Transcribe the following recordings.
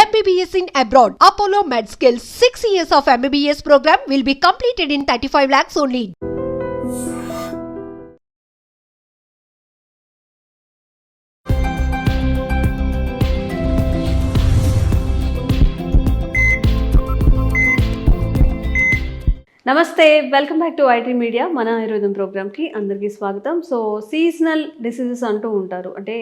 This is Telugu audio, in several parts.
MBBS in abroad. Apollo MedSkill 6 years of MBBS program will be completed in 35 lakhs only. నమస్తే, welcome back to IT media. మన ఆయుర్వేదం ప్రోగ్రామ్కి అందరికీ స్వాగతం. సో సీజనల్ డిసీజెస్ అంటూ ఉంటారు, అంటే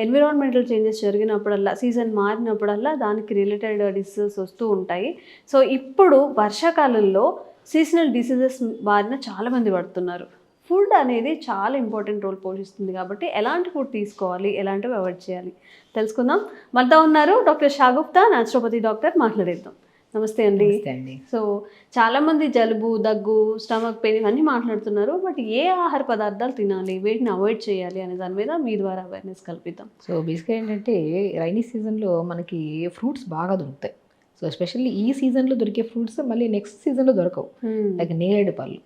ఎన్విరాన్మెంటల్ చేంజెస్ జరిగినప్పుడల్లా, సీజన్ మారినప్పుడల్లా దానికి రిలేటెడ్ డిసీజెస్ వస్తూ ఉంటాయి. సో ఇప్పుడు వర్షాకాలంలో సీజనల్ డిసీజెస్ బారిన చాలామంది పడుతున్నారు. ఫుడ్ అనేది చాలా ఇంపార్టెంట్ రోల్ పోషిస్తుంది కాబట్టి ఎలాంటి ఫుడ్ తీసుకోవాలి, ఎలాంటివి అవాయిడ్ చేయాలి తెలుసుకుందాం. మనతో ఉన్నారు డాక్టర్ షాగుప్తా, న్యాచురోపతి డాక్టర్. మాట్లాడేద్దాం. నమస్తే అండి. సో చాలామంది జలుబు, దగ్గు, స్టమక్ పెయిన్ ఇవన్నీ మాట్లాడుతున్నారు. బట్ ఏ ఆహార పదార్థాలు తినాలి, వేటిని అవాయిడ్ చేయాలి అనే దాని మీద మీ ద్వారా అవేర్నెస్ కల్పిద్దాం. సో బేసిక్గా ఏంటంటే రైనీ సీజన్లో మనకి ఫ్రూట్స్ బాగా దొరుకుతాయి. సో ఎస్పెషల్లీ ఈ సీజన్లో దొరికే ఫ్రూట్స్ మళ్ళీ నెక్స్ట్ సీజన్లో దొరకవు. లైక్ నేరేడు పళ్ళు.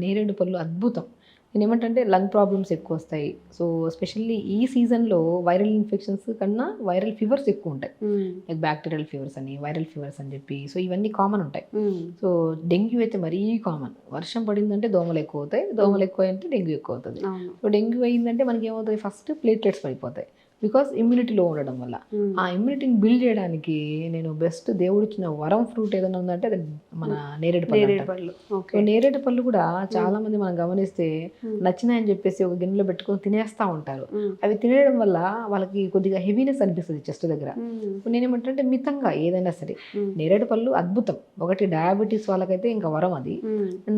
నేరేడు పళ్ళు అద్భుతం. నేను ఏమంటే లంగ్ ప్రాబ్లమ్స్ ఎక్కువ వస్తాయి. సో ఎస్పెషల్లీ ఈ సీజన్లో వైరల్ ఇన్ఫెక్షన్స్ కన్నా వైరల్ ఫీవర్స్ ఎక్కువ ఉంటాయి. లైక్ బ్యాక్టీరియల్ ఫీవర్స్ అని, వైరల్ ఫీవర్స్ అని చెప్పి. సో ఇవన్నీ కామన్ ఉంటాయి. సో డెంగ్యూ అయితే మరీ కామన్. వర్షం పడిందంటే దోమలు ఎక్కువ అవుతాయి, దోమలు ఎక్కువ అంటే డెంగ్యూ ఎక్కువ అవుతుంది. సో డెంగ్యూ అయిందంటే మనకి ఏమవుతుంది, ఫస్ట్ ప్లేట్లెట్స్ పడిపోతాయి. బికాస్ ఇమ్యూనిటీ లో ఉండడం వల్ల. ఆ ఇమ్యూనిటీని బిల్డ్ చేయడానికి నేను బెస్ట్ దేవుడు ఇచ్చిన వరం ఫ్రూట్ ఏదైనా ఉందంటే అది మన నేరేడు పళ్ళు. సో నేరేడు పళ్ళు కూడా చాలా మంది మనం గమనిస్తే నచ్చినాయని చెప్పేసి ఒక గిన్నెలో పెట్టుకొని తినేస్తూ ఉంటారు. అవి తినేయడం వల్ల వాళ్ళకి కొద్దిగా హెవీనెస్ అనిపిస్తుంది చెస్ట్ దగ్గర. నేనేమంటే మితంగా ఏదైనా సరే నేరేడు పళ్ళు అద్భుతం. ఒకటి డయాబెటీస్ వాళ్ళకైతే ఇంకా వరం అది.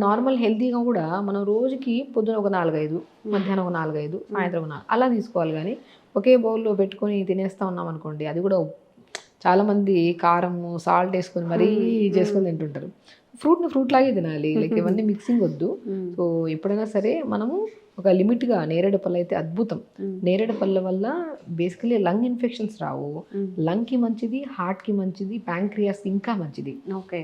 నార్మల్ హెల్తీగా కూడా మనం రోజుకి పొద్దున ఒక 4-5, మధ్యాహ్నం ఒక 4-5, సాయంత్రం ఒక 4 అలా తీసుకోవాలి. కానీ ఒకే బౌల్లో పెట్టుకొని తినేస్తూ ఉన్నాం అనుకోండి, అది కూడా చాలామంది కారము, సాల్ట్ వేసుకొని మరీ చేసుకొని తింటుంటారు. ఫ్రూట్ని ఫ్రూట్ లాగే తినాలి. లైక్ ఇవన్నీ మిక్సింగ్ వద్దు. సో ఎప్పుడైనా సరే మనము ఒక లిమిట్గా నేరేడు పళ్ళు అయితే అద్భుతం. నేరేడు పళ్ళ వల్ల బేసికలీ లంగ్ ఇన్ఫెక్షన్స్ రావు, లంగ్కి మంచిది, హార్ట్కి మంచిది, ప్యాంక్రియాస్ ఇంకా మంచిది.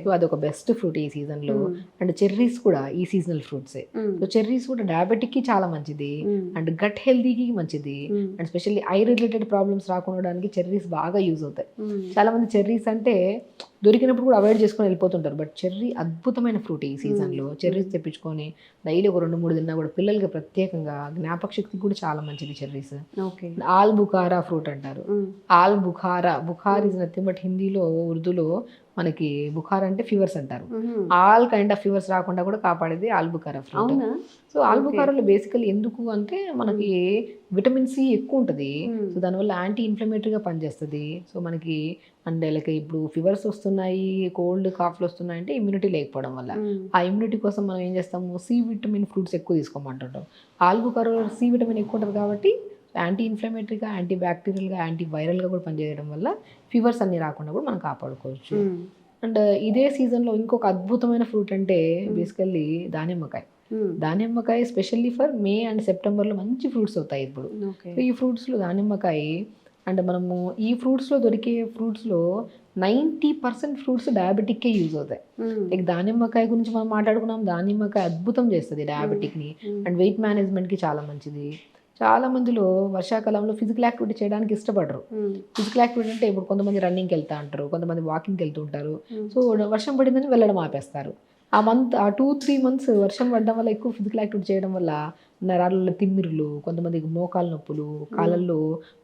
సో అదొక బెస్ట్ ఫ్రూట్ ఈ సీజన్లో. అండ్ చెర్రీస్ కూడా ఈ సీజనల్ ఫ్రూట్సే. సో చెర్రీస్ కూడా డయాబెటిక్కి చాలా మంచిది, అండ్ గట్ హెల్తీకి మంచిది, and specially I related problems రాకుండా చెర్రీస్ బాగా యూజ్ అవుతాయి. చాలా మంది చెర్రీస్ అంటే దొరికినప్పుడు కూడా అవాయిడ్ చేసుకొని వెళ్ళిపోతుంటారు. బట్ చెర్రీ అద్భుతమైన ఫ్రూట్ ఈ సీజన్లో. చెర్రీస్ తెప్పించుకొని డైలీ ఒక 2-3 తిన్నా కూడా పిల్లలకి ప్రత్యేకంగా జ్ఞాపక శక్తికి కూడా చాలా మంచిది చెర్రీస్. ఆల్ బుఖారా ఫ్రూట్ అంటారు. ఆల్ బుఖారా, బుఖార్ ఇస్ నథింగ్ బట్ హిందీలో, ఉర్దూలో మనకి బుఖార్ అంటే ఫీవర్స్ అంటారు. ఆల్ కైండ్ ఆఫ్ ఫీవర్స్ రాకుండా కూడా కాపాడేది ఆల్ బుఖారా ఫ్రూట్. సో ఆల్ బుఖారాలో బేసికలీ ఎందుకు అంటే మనకి విటమిన్ సి ఎక్కువ ఉంటుంది. సో దానివల్ల యాంటీ ఇన్ఫ్లమేటరీగా పనిచేస్తుంది. సో మనకి అండ్ లైక్ ఇప్పుడు ఫీవర్స్ వస్తున్నాయి, కోల్డ్, కాఫ్లు వస్తున్నాయి అంటే ఇమ్యూనిటీ లేకపోవడం వల్ల. ఆ ఇమ్యూనిటీ కోసం మనం ఏం చేస్తాము, సి విటమిన్ ఫ్రూట్స్ ఎక్కువ తీసుకోమంటుంటాం. ఆల్ బుఖారాలో సి విటమిన్ ఎక్కువ ఉంటుంది కాబట్టి యాంటీ ఇన్ఫ్లమేటరీగా, యాంటీ బ్యాక్టీరియల్గా, యాంటీ వైరల్గా కూడా పనిచేయడం వల్ల ఫీవర్స్ అన్ని రాకుండా కూడా మనం కాపాడుకోవచ్చు. అండ్ ఇదే సీజన్లో ఇంకొక అద్భుతమైన ఫ్రూట్ అంటే బేసికల్లీ దానిమ్మకాయ. దానిమ్మకాయ స్పెషల్లీ ఫర్ మే అండ్ సెప్టెంబర్లో మంచి ఫ్రూట్స్ అవుతాయి ఇప్పుడు. సో ఈ ఫ్రూట్స్లో దానిమ్మకాయ అండ్ మనము ఈ ఫ్రూట్స్లో దొరికే ఫ్రూట్స్లో 90% ఫ్రూట్స్ డయాబెటిక్కే యూజ్ అవుతాయి. లైక్ దానిమ్మకాయ గురించి మనం మాట్లాడుకున్నాం. దానిమ్మకాయ అద్భుతం చేస్తుంది డయాబెటిక్ని అండ్ వెయిట్ మేనేజ్మెంట్కి చాలా మంచిది. చాలా మందిలో వర్షాకాలంలో ఫిజికల్ యాక్టివిటీ చేయడానికి ఇష్టపడరు. ఫిజికల్ యాక్టివిటీ అంటే ఇప్పుడు కొంతమంది రన్నింగ్కి వెళ్తూ ఉంటారు, కొంతమంది వాకింగ్కి వెళ్తూ ఉంటారు. సో వర్షం పడిందని వెళ్ళడం ఆపేస్తారు. ఆ 2-3 months వర్షం పడడం వల్ల, ఎక్కువ ఫిజికల్ యాక్టివిటీ చేయడం వల్ల నరాలలో తిమ్మిరులు, కొంతమందికి మోకాలు నొప్పులు, కాళ్ళల్లో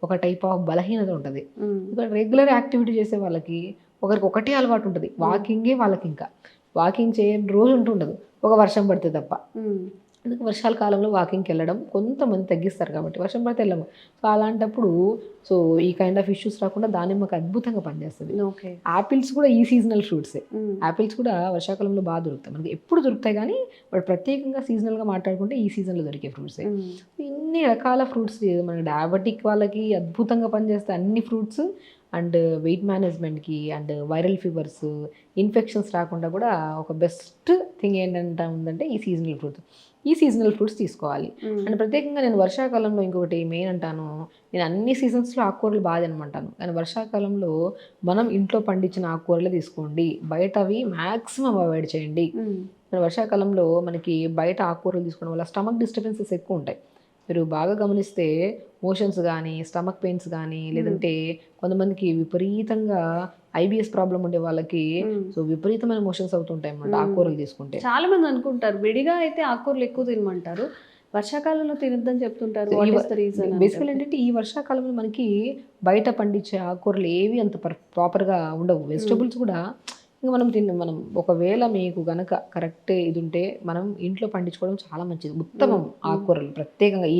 ఒక టైప్ ఆఫ్ బలహీనత ఉంటుంది. రెగ్యులర్ యాక్టివిటీ చేసే వాళ్ళకి ఒకరికి ఒకటే అలవాటు ఉంటుంది, వాకింగే. వాళ్ళకి ఇంకా వాకింగ్ చేయని రోజు ఉంటుండదు ఒక వర్షం పడితే తప్ప. అందుకే వర్షాల కాలంలో వాకింగ్కి వెళ్ళడం కొంతమంది తగ్గిస్తారు కాబట్టి వర్షం పడితే వెళ్ళము. సో అలాంటప్పుడు సో ఈ కైండ్ ఆఫ్ ఇష్యూస్ రాకుండా దానిమ్మకి అద్భుతంగా పనిచేస్తుంది. యాపిల్స్ కూడా ఈ సీజనల్ ఫ్రూట్సే. యాపిల్స్ కూడా వర్షాకాలంలో బాగా దొరుకుతాయి, మనకి ఎప్పుడు దొరుకుతాయి. కానీ బట్ ప్రత్యేకంగా సీజనల్గా మాట్లాడుకుంటే ఈ సీజన్లో దొరికే ఫ్రూట్సే. ఇన్ని రకాల ఫ్రూట్స్ మన డయాబెటిక్ వాళ్ళకి అద్భుతంగా పనిచేస్తాయి అన్ని ఫ్రూట్స్. అండ్ వెయిట్ మేనేజ్మెంట్కి అండ్ వైరల్ ఫీవర్స్, ఇన్ఫెక్షన్స్ రాకుండా కూడా ఒక బెస్ట్ థింగ్ ఏంటంటే ఉందంటే ఈ సీజనల్ ఫ్రూట్స్ తీసుకోవాలి. అండ్ ప్రత్యేకంగా నేను వర్షాకాలంలో ఇంకొకటి మెయిన్ అంటాను, నేను అన్ని సీజన్స్లో ఆకుకూరలు బాగా తినమంటాను. కానీ వర్షాకాలంలో మనం ఇంట్లో పండించిన ఆకుకూరలే తీసుకోండి, బయటవి మ్యాక్సిమం అవాయిడ్ చేయండి. వర్షాకాలంలో మనకి బయట ఆకుకూరలు తీసుకోవడం వల్ల స్టమక్ డిస్టర్బెన్సెస్ ఎక్కువ ఉంటాయి. మీరు బాగా గమనిస్తే మోషన్స్ కానీ స్టమక్ పెయిన్స్ కానీ లేదంటే కొంతమందికి విపరీతంగా ఐబిఎస్ ప్రాబ్లం ఉండే వాళ్ళకి సో విపరీతమైన మోషన్స్ అవుతుంటాయి అన్నమాట ఆకుకూరలు తీసుకుంటే. చాలా మంది అనుకుంటారు విడిగా అయితే ఆకుకూరలు ఎక్కువ తినమంటారు, వర్షాకాలంలో తినొద్దని చెప్తుంటారు. బేసికల్ ఏంటంటే ఈ వర్షాకాలంలో మనకి బయట పండించే ఆకుకూరలు ఏవి అంత ప్రాపర్గా ఉండవు. వెజిటబుల్స్ కూడా ఇంకా మనం ఒకవేళ మీకు గనక కరెక్ట్ ఇది ఉంటే మనం ఇంట్లో పండించుకోవడం చాలా మంచిది, ఉత్తమం. ఆకుకూరలు ప్రత్యేకంగా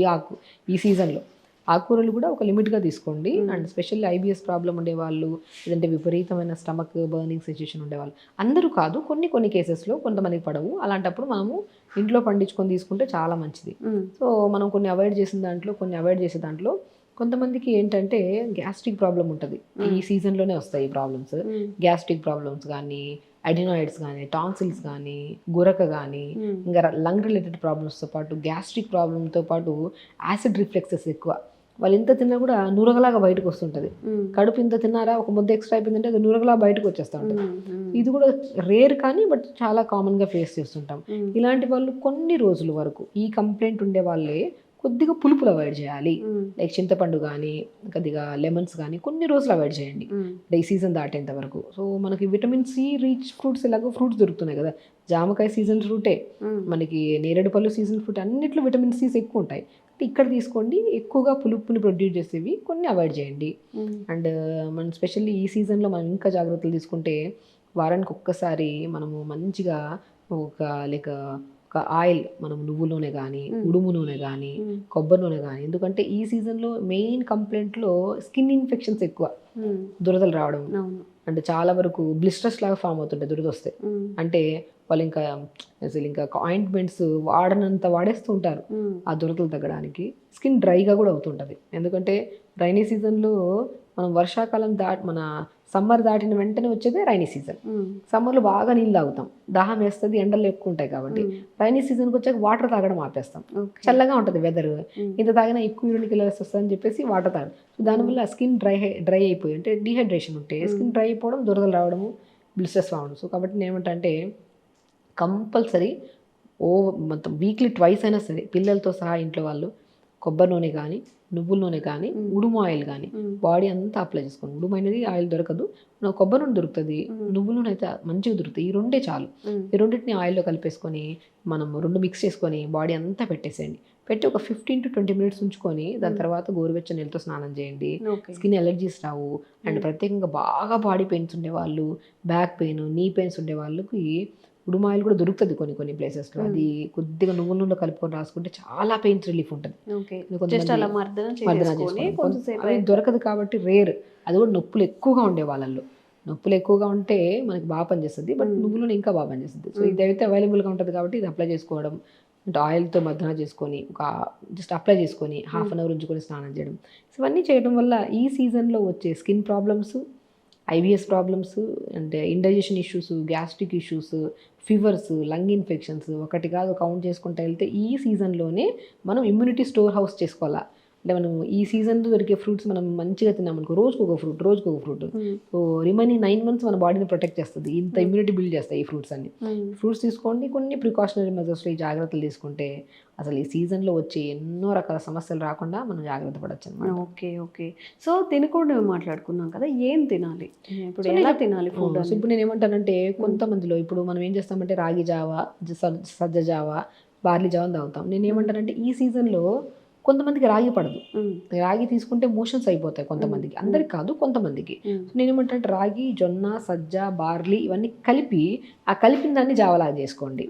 ఈ సీజన్లో ఆకుకూరలు కూడా ఒక లిమిట్గా తీసుకోండి. అండ్ స్పెషల్లీ ఐబిఎస్ ప్రాబ్లం ఉండేవాళ్ళు లేదంటే విపరీతమైన స్టమక్ బర్నింగ్ సిచ్యుయేషన్ ఉండేవాళ్ళు, అందరూ కాదు, కొన్ని కేసెస్లో కొంతమందికి పడవు. అలాంటప్పుడు మనము ఇంట్లో పండించుకొని తీసుకుంటే చాలా మంచిది. సో మనం కొన్ని అవాయిడ్ చేసే దాంట్లో కొంతమందికి ఏంటంటే గ్యాస్ట్రిక్ ప్రాబ్లం ఉంటుంది. ఈ సీజన్లోనే వస్తాయి ఈ ప్రాబ్లమ్స్. గ్యాస్ట్రిక్ ప్రాబ్లమ్స్ కానీ, అడినాయిడ్స్ కానీ, టాన్సిల్స్ కానీ, గురక కానీ, ఇంకా లంగ్ రిలేటెడ్ ప్రాబ్లమ్స్తో పాటు గ్యాస్ట్రిక్ ప్రాబ్లంతో పాటు యాసిడ్ రిఫ్లెక్సెస్ ఎక్కువ. వాళ్ళు ఇంత తిన్నా కూడా నూరగలాగా బయటకు వస్తుంటుంది. కడుపు ఇంత తిన్నారా, ఒక ముద్ద ఎక్స్ట్రా అయిపోయిందంటే అది నూరగలా బయటకు వచ్చేస్తూ ఉంటుంది. ఇది కూడా రేర్ కానీ బట్ చాలా కామన్గా ఫేస్ చేస్తుంటాం. ఇలాంటి వాళ్ళు కొన్ని రోజుల వరకు ఈ కంప్లైంట్ ఉండే వాళ్ళే కొద్దిగా పులుపులు అవాయిడ్ చేయాలి. లైక్ చింతపండు కానీ కొద్దిగా లెమన్స్ కానీ కొన్ని రోజులు అవాయిడ్ చేయండి ఈ సీజన్ దాటేంత వరకు. సో మనకి విటమిన్ సి రిచ్ ఫ్రూట్స్ ఎలాగో ఫ్రూట్స్ దొరుకుతున్నాయి కదా, జామకాయ సీజన్ ఫ్రూటే, మనకి నేరేడు పళ్ళు సీజన్ ఫ్రూట్, అన్నిట్లో విటమిన్ సిస్ ఎక్కువ ఉంటాయి. ఇక్కడ తీసుకోండి, ఎక్కువగా పులుపుని ప్రొడ్యూస్ చేసేవి కొన్ని అవాయిడ్ చేయండి. అండ్ మనం స్పెషల్లీ ఈ సీజన్లో మనం ఇంకా జాగ్రత్తలు తీసుకుంటే వారానికి ఒక్కసారి మనము మంచిగా ఒక ఆయిల్, మనం నువ్వు నూనె కానీ, ఉడుము నూనె కానీ, కొబ్బరి నూనె కానీ, ఎందుకంటే ఈ సీజన్లో మెయిన్ కంప్లైంట్లో స్కిన్ ఇన్ఫెక్షన్స్ ఎక్కువ, దురదలు రావడం, అంటే చాలా వరకు బ్లిస్టర్స్ లాగా ఫామ్ అవుతుంటాయి దురద వస్తే. అంటే వాళ్ళు ఇంకా ఆయింట్మెంట్స్ వాడనంత వాడేస్తూ ఉంటారు ఆ దురదలు తగ్గడానికి. స్కిన్ డ్రైగా కూడా అవుతుంటుంది, ఎందుకంటే రైనీ సీజన్లో మనం వర్షాకాలం మన సమ్మర్ దాటిన వెంటనే వచ్చేదే రైనీ సీజన్. సమ్మర్లో బాగా నీళ్ళు తాగుతాం, దాహం వేస్తుంది, ఎండలు ఎక్కువ ఉంటాయి కాబట్టి. రైనీ సీజన్కి వచ్చాక వాటర్ తాగడం ఆపేస్తాం, చల్లగా ఉంటుంది వెదర్, ఇంత తాగినా ఎక్కువ యూరిన్ కిల్లర్స్ వస్తుందని చెప్పేసి వాటర్ తాగడం. సో దానివల్ల స్కిన్ డ్రై అయిపోయి, అంటే డీహైడ్రేషన్ ఉంటే స్కిన్ డ్రై అయిపోవడం, దురదలు రావడము, బ్లిస్టర్స్ రావడం. సో కాబట్టి నేను ఏమంటే కంపల్సరీ మొత్తం వీక్లీ ట్వైస్ అయినా సరే పిల్లలతో సహా ఇంట్లో వాళ్ళు కొబ్బరి నూనె కానీ, నువ్వుల నూనె కానీ, ఉడుము ఆయిల్ కానీ బాడీ అంతా అప్లై చేసుకోండి. ఉడుము అనేది ఆయిల్ దొరకదు, మనకు కొబ్బరి నూనె దొరుకుతుంది, నువ్వుల నూనె అయితే మంచిగా దొరుకుతాయి. ఈ రెండే చాలు. ఈ రెండింటిని ఆయిల్లో కలిపేసుకొని మనం రెండు మిక్స్ చేసుకొని బాడీ అంతా పెట్టేసేయండి. పెట్టి ఒక 15 to 20 minutes ఉంచుకొని దాని తర్వాత గోరువెచ్చని నీళ్ళతో స్నానం చేయండి. Skin allergies Rao. అండ్ ప్రత్యేకంగా బాగా బాడీ పెయిన్స్ ఉండేవాళ్ళు, బ్యాక్ పెయిన్, నీ పెయిన్స్ ఉండే వాళ్ళకి ఉడుమాయిల్ కూడా దొరుకుతుంది కొన్ని ప్లేసెస్లో. అది కొద్దిగా నువ్వుల నూనెలో కలుపుకొని రాసుకుంటే చాలా పెయిన్స్ రిలీఫ్ ఉంటుంది. అది దొరకదు కాబట్టి రేర్. అది కూడా నొప్పులు ఎక్కువగా ఉండే వాళ్ళల్లో, నొప్పులు ఎక్కువగా ఉంటే మనకి బాగా పనిచేస్తుంది, బట్ నువ్వులను ఇంకా బాగా పనిచేస్తుంది. సో ఇదైతే అవైలబుల్గా ఉంటుంది కాబట్టి ఇది అప్లై చేసుకోవడం, అంటే ఆయిల్తో మద్దన చేసుకొని జస్ట్ అప్లై చేసుకొని హాఫ్ అన్ అవర్ ఉంచుకొని స్నానం చేయడం. ఇవన్నీ చేయడం వల్ల ఈ సీజన్లో వచ్చే స్కిన్ ప్రాబ్లమ్స్, ఐబిఎస్ ప్రాబ్లమ్స్, అంటే indigestion issues, gastric issues, fevers, lung infections ఒకటి కాదు కౌంట్ చేసుకుంటూ వెళ్తే ఈ సీజన్లోనే మనం ఇమ్యూనిటీ స్టోర్ హౌస్ చేసుకోవాలా. అంటే మనం ఈ సీజన్లో దొరికే ఫ్రూట్స్ మనం మంచిగా తిన్నామనుకో, రోజుకు ఒక ఫ్రూట్, సో రిమైనింగ్ 9 months మన బాడీని ప్రొటెక్ట్ చేస్తుంది. ఇంత ఇమ్యూనిటీ బిల్డ్ చేస్తాయి ఈ ఫ్రూట్స్ అన్ని. ఫ్రూట్స్ తీసుకోండి, కొన్ని ప్రికాషనరీ మెజర్స్లో ఈ జాగ్రత్తలు తీసుకుంటే అసలు ఈ సీజన్లో వచ్చే ఎన్నో రకాల సమస్యలు రాకుండా మనం జాగ్రత్త పడవచ్చు అనమాట. ఓకే. సో తినకూడదు మాట్లాడుకున్నాం కదా, ఏం తినాలి, ఇప్పుడు ఎలా తినాలి ఫుడ్? ఇప్పుడు నేను ఏమంటానంటే కొంతమందిలో ఇప్పుడు మనం ఏం చేస్తామంటే రాగి జావా, సజ్జ జావా, బార్లీ జావా తాగుతాం. నేను ఏమంటానంటే ఈ సీజన్లో కొంతమందికి రాగి పడదు, రాగి తీసుకుంటే మోషన్స్ అయిపోతాయి కొంతమందికి, అందరికి కాదు కొంతమందికి. నేను ఏమంటే రాగి, జొన్న, సజ్జ, బార్లీ ఇవన్నీ కలిపి ఆ కలిపిన దాన్ని జావలాగా చేసుకోండి.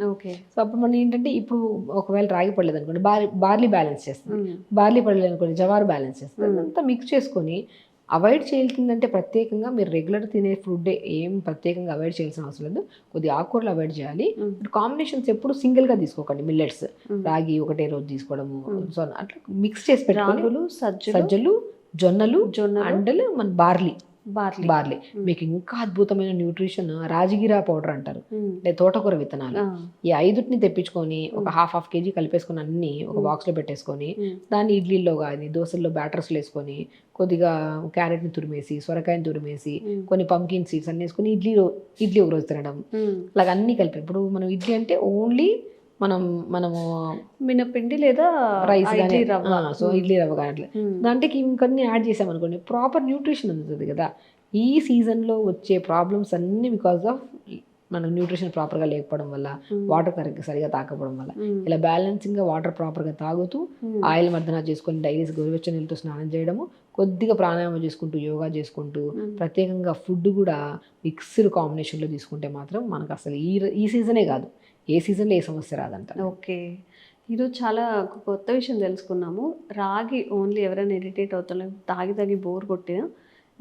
సో అప్పుడు మనం ఏంటంటే ఇప్పుడు ఒకవేళ రాగి పడలేదు అనుకోండి, బార్లీ బ్యాలెన్స్ చేస్తుంది, బార్లీ పడలేదు అనుకోండి జవారు బ్యాలెన్స్ చేస్తుంది. అదంతా మిక్స్ చేసుకొని అవాయిడ్ చేయాల్సిందంటే ప్రత్యేకంగా మీరు రెగ్యులర్ తినే ఫుడ్డే, ఏం ప్రత్యేకంగా అవాయిడ్ చేయాల్సిన అవసరం లేదు. కొద్దిగా ఆకుకూరలు అవాయిడ్ చేయాలి. కాంబినేషన్స్ ఎప్పుడు సింగిల్గా తీసుకోకండి. మిల్లెట్స్, రాగి ఒకటే రోజు తీసుకోవడము, సో అట్లా మిక్స్ చేసి పెట్టుకోవాలి. సజ్జలు, జొన్నలు, అండలు, మన బార్లీ, మీకు ఇంకా అద్భుతమైన న్యూట్రిషన్ రాజగిరా పౌడర్ అంటారు, అంటే తోటకూర విత్తనాలు. ఈ 5 తెప్పించుకొని ఒక హాఫ్ కేజీ కలిపేసుకొని అన్ని ఒక బాక్స్లో పెట్టేసుకొని దాన్ని ఇడ్లీలో కానీ దోశల్లో బ్యాటర్స్లో వేసుకొని కొద్దిగా క్యారెట్ని తురిమేసి, సొరకాయని తురిమేసి, కొన్ని పంకిన్ సీడ్స్ అన్ని వేసుకొని ఇడ్లీ ఒక రోజు తినడం, అలాగ అన్నీ కలిపి. ఇప్పుడు మనం ఇడ్లీ అంటే ఓన్లీ మనము మినపిండి లేదా రైస్ ఇడ్లీ కానీ రవ్వ. సో ఇడ్లీ రవ్వ కానీ దాంట్లోకి ఇంకొన్ని యాడ్ చేసామనుకోండి ప్రాపర్ న్యూట్రిషన్ అందుతుంది కదా. ఈ సీజన్లో వచ్చే ప్రాబ్లమ్స్ అన్నీ బికాస్ ఆఫ్ మనకు న్యూట్రిషన్ ప్రాపర్గా లేకపోవడం వల్ల, వాటర్ సరిగా తాకపోవడం వల్ల. ఇలా బ్యాలెన్సింగ్గా వాటర్ ప్రాపర్గా తాగుతూ ఆయిల్ మర్దన చేసుకొని డైలీస్ గోరువెచ్చని నీళ్ళతో స్నానం చేయడము, కొద్దిగా ప్రాణాయామం చేసుకుంటూ యోగా చేసుకుంటూ ప్రత్యేకంగా ఫుడ్ కూడా మిక్స్డ్ కాంబినేషన్లో తీసుకుంటే మాత్రం మనకు అసలు ఈ సీజనే కాదు ఏ సీజన్లో ఏ సమస్య రాదంట. ఓకే, ఈరోజు చాలా ఒక కొత్త విషయం తెలుసుకున్నాము. రాగి ఓన్లీ ఎవరైనా ఇరిటేట్ అవుతున్నారు, తాగి బోర్ కొట్టినా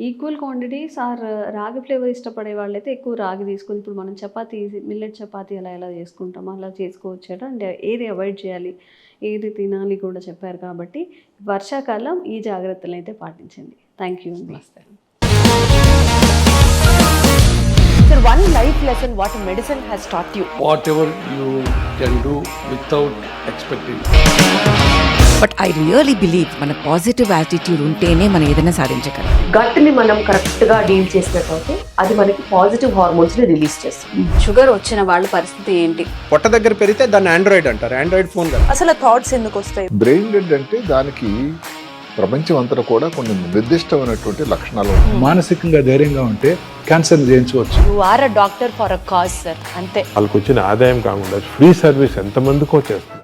ఈక్వల్ క్వాంటిటీస్ ఆర్ రాగి ఫ్లేవర్ ఇష్టపడే వాళ్ళైతే ఎక్కువ రాగి తీసుకొని, ఇప్పుడు మనం చపాతీ మిల్లెట్ చపాతీ ఎలా చేసుకుంటామో అలా చేసుకోవచ్చట. అంటే ఏది అవాయిడ్ చేయాలి, ఏది తినాలి కూడా చెప్పారు. కాబట్టి వర్షాకాలం ఈ జాగ్రత్తలు అయితే పాటించండి. థ్యాంక్ యూ అండి. Sir, one life lesson what medicine has taught you. Whatever you can do without expecting. But I really believe మన పాజిటివ్ యాటిట్యూడ్ ఉంటేనే మనం ఏదైనా సాధించగలం. గట్ని మనం కరెక్ట్గా డీల్ చేసినట్లయితే అది మనకి పాజిటివ్ హార్మోన్స్ని రిలీజ్ చేస్తుంది. షుగర్ వచ్చిన వాళ్ళ పరిస్థితి ఏంటి? పొట్ట దగ్గర పెరిగితే దాన్ని ఆండ్రాయిడ్ అంటారు, ఆండ్రాయిడ్ ఫోన్ కదా. అసలు థాట్స్ ఎందుకు వస్తాయి? బ్రెయిన్ డెడ్ అంటే దానికి ప్రపంచం అంతా కూడా కొన్ని నిర్దిష్టమైనటువంటి లక్షణాలు ఉన్నాయి. మానసికంగా ధైర్యంగా ఉంటే క్యాన్సర్ జయించవచ్చు. You are a doctor for a cause sir, అంతే. వాళ్ళకి వచ్చిన ఆదాయం కాకుండా ఫ్రీ సర్వీస్ ఎంతమందికో చేస్తారు.